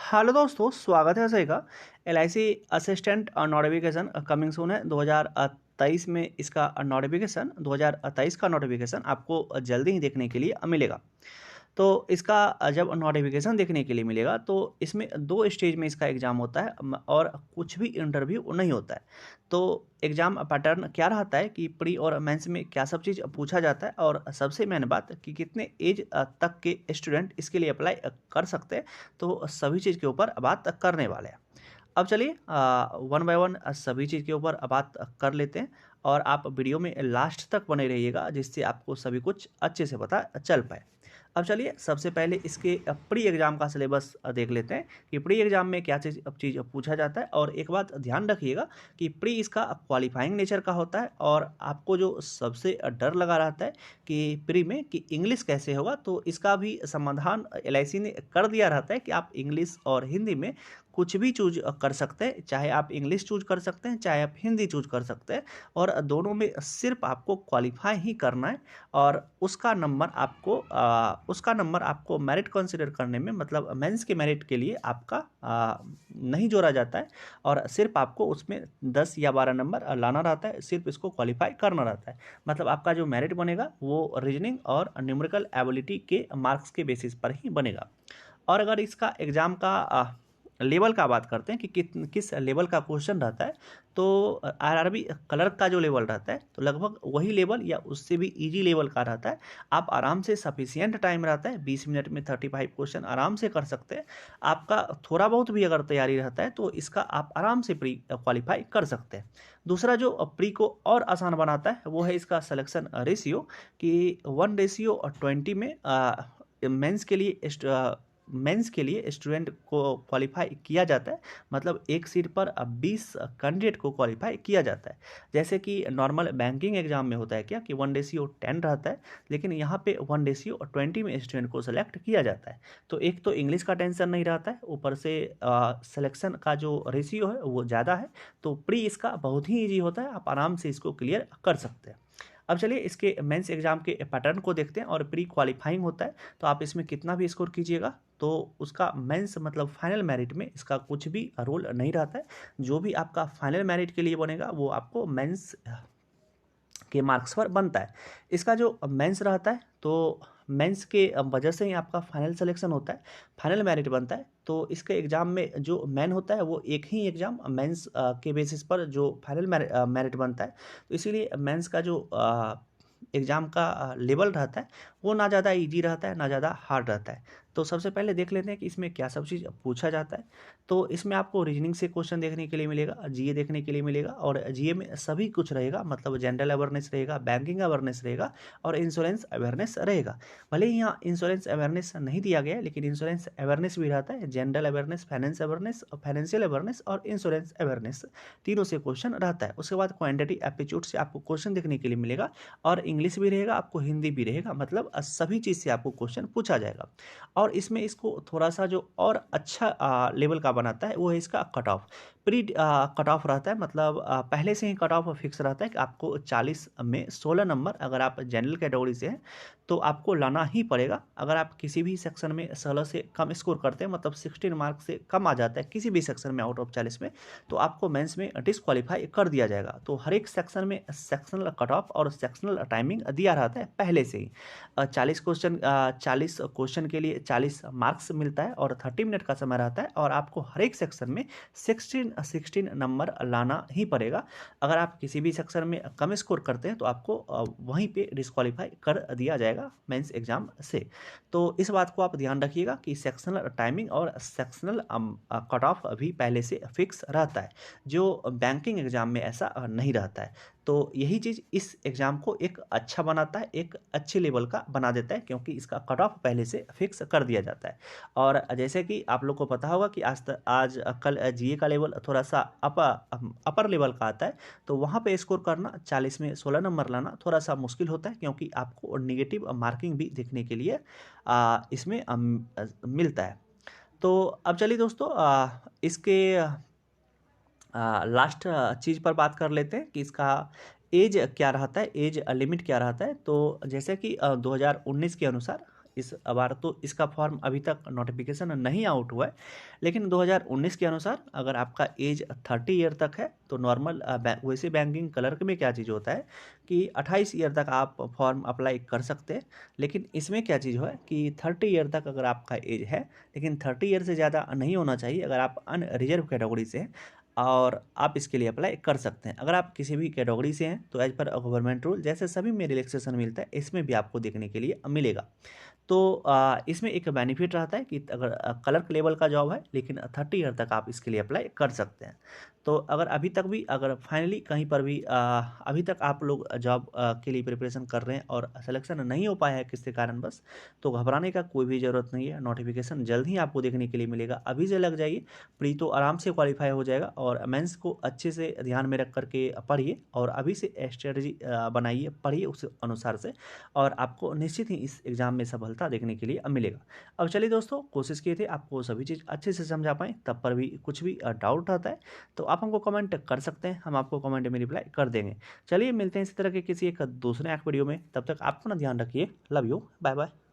Hello दोस्तों, स्वागत है सभी का। LIC assistant notification coming soon है 2023 में। इसका नोटिफिकेशन 2023 का नोटिफिकेशन आपको जल्दी ही देखने के लिए मिलेगा। तो इसका जब नोटिफिकेशन देखने के लिए मिलेगा तो इसमें 2 स्टेज में इसका एग्ज़ाम होता है और कुछ भी इंटरव्यू नहीं होता है। तो एग्ज़ाम पैटर्न क्या रहता है कि प्री और मेंस में क्या सब चीज़ पूछा जाता है, और सबसे मेन बात कि कितने एज तक के स्टूडेंट इसके लिए अप्लाई कर सकते हैं। तो सभी चीज़ के ऊपर बात करने वाले हैं। अब चलिए वन बाय वन सभी चीज़ के ऊपर बात कर लेते हैं, और आप वीडियो में लास्ट तक बने रहिएगा जिससे आपको सभी कुछ अच्छे से पता चल पाए। अब चलिए सबसे पहले इसके प्री एग्ज़ाम का सिलेबस देख लेते हैं कि प्री एग्ज़ाम में क्या चीज़ पूछा जाता है। और एक बात ध्यान रखिएगा कि प्री इसका क्वालिफाइंग नेचर का होता है, और आपको जो सबसे डर लगा रहता है कि प्री में कि इंग्लिश कैसे होगा, तो इसका भी समाधान LIC ने कर दिया रहता है कि आप इंग्लिश और हिंदी में कुछ भी चूज कर सकते हैं। चाहे आप इंग्लिश चूज कर सकते हैं, चाहे आप हिंदी चूज कर सकते हैं, और दोनों में सिर्फ आपको क्वालिफाई ही करना है। और उसका नंबर आपको मेरिट कंसिडर करने में, मतलब मेंस के मेरिट के लिए आपका नहीं जोड़ा जाता है, और सिर्फ आपको उसमें 10 या 12 नंबर लाना रहता है, सिर्फ इसको क्वालिफाई करना रहता है। मतलब आपका जो मेरिट बनेगा वो रीजनिंग और न्यूमेरिकल एबिलिटी के मार्क्स के बेसिस पर ही बनेगा। और अगर इसका एग्ज़ाम का लेवल का बात करते हैं कि किस लेवल का क्वेश्चन रहता है, तो RRB क्लर्क का जो लेवल रहता है तो लगभग वही लेवल या उससे भी इजी लेवल का रहता है। आप आराम से सफिशियंट टाइम रहता है, 20 मिनट में 35 क्वेश्चन आराम से कर सकते हैं। आपका थोड़ा बहुत भी अगर तैयारी रहता है तो इसका आप आराम से प्री क्वालिफाई कर सकते हैं। दूसरा जो प्री को और आसान बनाता है वो है इसका सिलेक्शन रेशियो, कि 1:20 में मेंस के लिए स्टूडेंट को क्वालिफाई किया जाता है। मतलब एक सीट पर 20 कैंडिडेट को क्वालिफाई किया जाता है। जैसे कि नॉर्मल बैंकिंग एग्जाम में होता है क्या कि 1:10 रहता है, लेकिन यहाँ पे 1:20 में स्टूडेंट को सेलेक्ट किया जाता है। तो एक तो इंग्लिश का टेंशन नहीं रहता है, ऊपर से सिलेक्शन का जो रेशियो है वो ज़्यादा है। तो प्री इसका बहुत ही ईजी होता है, आप आराम से इसको क्लियर कर सकते हैं। अब चलिए इसके मेंस एग्जाम के पैटर्न को देखते हैं। और प्री क्वालिफाइंग होता है तो आप इसमें कितना भी स्कोर कीजिएगा तो उसका मेंस मतलब फाइनल मेरिट में इसका कुछ भी रोल नहीं रहता है। जो भी आपका फाइनल मेरिट के लिए बनेगा वो आपको मेंस के मार्क्स पर बनता है। इसका जो मेंस रहता है तो मेंस के वजह से ही आपका फाइनल सिलेक्शन होता है, फाइनल मेरिट बनता है। तो इसके एग्ज़ाम में जो मेन होता है वो एक ही एग्ज़ाम मेंस के बेसिस पर जो फाइनल मेरिट बनता है। तो इसीलिए मेंस का जो एग्ज़ाम का लेवल रहता है वो ना ज़्यादा इजी रहता है ना ज़्यादा हार्ड रहता है। तो सबसे पहले देख लेते हैं कि इसमें क्या सब चीज़ पूछा जाता है। तो इसमें आपको रीजनिंग से क्वेश्चन देखने के लिए मिलेगा, GA देखने के लिए मिलेगा, और GA में सभी कुछ रहेगा। मतलब जनरल अवेयरनेस रहेगा, बैंकिंग अवेयरनेस रहेगा, और इंश्योरेंस अवेयरनेस रहेगा। भले ही यहाँ इंश्योरेंस अवेयरनेस नहीं दिया गया है, लेकिन इंश्योरेंस अवेयरनेस भी रहता है। General awareness, finance awareness, financial awareness और इंश्योरेंस अवेयरनेस, तीनों से क्वेश्चन रहता है। उसके बाद क्वान्टिटी एप्टीट्यूड से आपको क्वेश्चन देखने के लिए मिलेगा, और इंग्लिश भी रहेगा, आपको हिंदी भी रहेगा। मतलब सभी चीज़ से आपको क्वेश्चन पूछा जाएगा। और इसमें इसको थोड़ा सा जो और अच्छा लेवल का बनाता है वो है इसका cut off. Pre cut off रहता है, मतलब पहले से ही कट ऑफ फिक्स रहता है कि आपको 40 में 16 नंबर अगर आप जनरल कैटेगरी से हैं तो आपको लाना ही पड़ेगा। अगर आप किसी भी सेक्शन में 16 से कम स्कोर करते हैं, मतलब 16 मार्क्स से कम आ जाता है किसी भी सेक्शन में आउट ऑफ 40 में, तो आपको मेंस में डिस्क्वालीफाई कर दिया जाएगा। तो हर एक सेक्शन में सेक्शनल कट ऑफ और सेक्शनल टाइमिंग दिया रहता है पहले से ही। 40 क्वेश्चन के लिए 40 मार्क्स मिलता है, और 30 मिनट का समय रहता है, और आपको हर एक सेक्शन में 16 नंबर लाना ही पड़ेगा। अगर आप किसी भी सेक्शन में कम स्कोर करते हैं तो आपको वहीं पे डिस्क्वालीफाई कर दिया जाएगा मेंस एग्जाम से। तो इस बात को आप ध्यान रखिएगा कि सेक्शनल टाइमिंग और सेक्शनल कट ऑफ भी पहले से फिक्स रहता है, जो बैंकिंग एग्जाम में ऐसा नहीं रहता है। तो यही चीज़ इस एग्ज़ाम को एक अच्छा बनाता है, एक अच्छे लेवल का बना देता है, क्योंकि इसका कट ऑफ पहले से फिक्स कर दिया जाता है। और जैसे कि आप लोग को पता होगा कि आज कल GA का लेवल थोड़ा सा अपर लेवल का आता है, तो वहाँ पे स्कोर करना 40 में 16 नंबर लाना थोड़ा सा मुश्किल होता है, क्योंकि आपको नेगेटिव मार्किंग भी देखने के लिए इसमें मिलता है। तो अब चलिए दोस्तों इसके लास्ट चीज़ पर बात कर लेते हैं कि इसका एज क्या रहता है, एज लिमिट क्या रहता है। तो जैसे कि 2019 के अनुसार इस बार तो इसका फॉर्म अभी तक नोटिफिकेशन नहीं आउट हुआ है, लेकिन 2019 के अनुसार अगर आपका एज 30 ईयर तक है तो नॉर्मल वैसे बैंकिंग क्लर्क में क्या चीज़ होता है कि 28 ईयर तक आप फॉर्म अप्लाई कर सकते हैं। लेकिन इसमें क्या चीज़ है कि 30 ईयर तक अगर आपका एज है, लेकिन 30 ईयर से ज़्यादा नहीं होना चाहिए अगर आप अनरिजर्व कैटेगरी से हैं, और आप इसके लिए अप्लाई कर सकते हैं। अगर आप किसी भी कैटेगरी से हैं तो एज पर गवर्नमेंट रूल जैसे सभी में रिलैक्सेशन मिलता है, इसमें भी आपको देखने के लिए मिलेगा। तो इसमें एक बेनिफिट रहता है कि अगर क्लर्क लेवल का जॉब है लेकिन 30 ईयर तक आप इसके लिए अप्लाई कर सकते हैं। तो अगर अभी तक भी अगर फाइनली कहीं पर भी अभी तक आप लोग जॉब के लिए प्रिपरेशन कर रहे हैं और सिलेक्शन नहीं हो पाया है किसी कारणवश, तो घबराने का कोई भी ज़रूरत नहीं है। नोटिफिकेशन जल्द ही आपको देखने के लिए मिलेगा, अभी से लग जाइए। प्री तो आराम से क्वालिफाई हो जाएगा, और मेंस को अच्छे से ध्यान में रख करके पढ़िए और अभी से स्ट्रेटजी बनाइए, पढ़िए उस अनुसार से, और आपको निश्चित ही इस एग्ज़ाम में सफलता देखने के लिए मिलेगा। अब चलिए दोस्तों, कोशिश किए थे आपको सभी चीज़ अच्छे से समझा पाएँ, तब पर भी कुछ भी डाउट आता है तो आप हमको कमेंट कर सकते हैं, हम आपको कमेंट में रिप्लाई कर देंगे। चलिए मिलते हैं इसी तरह के किसी एक दूसरे वीडियो में, तब तक आपको ना ध्यान रखिए। Love you, bye bye.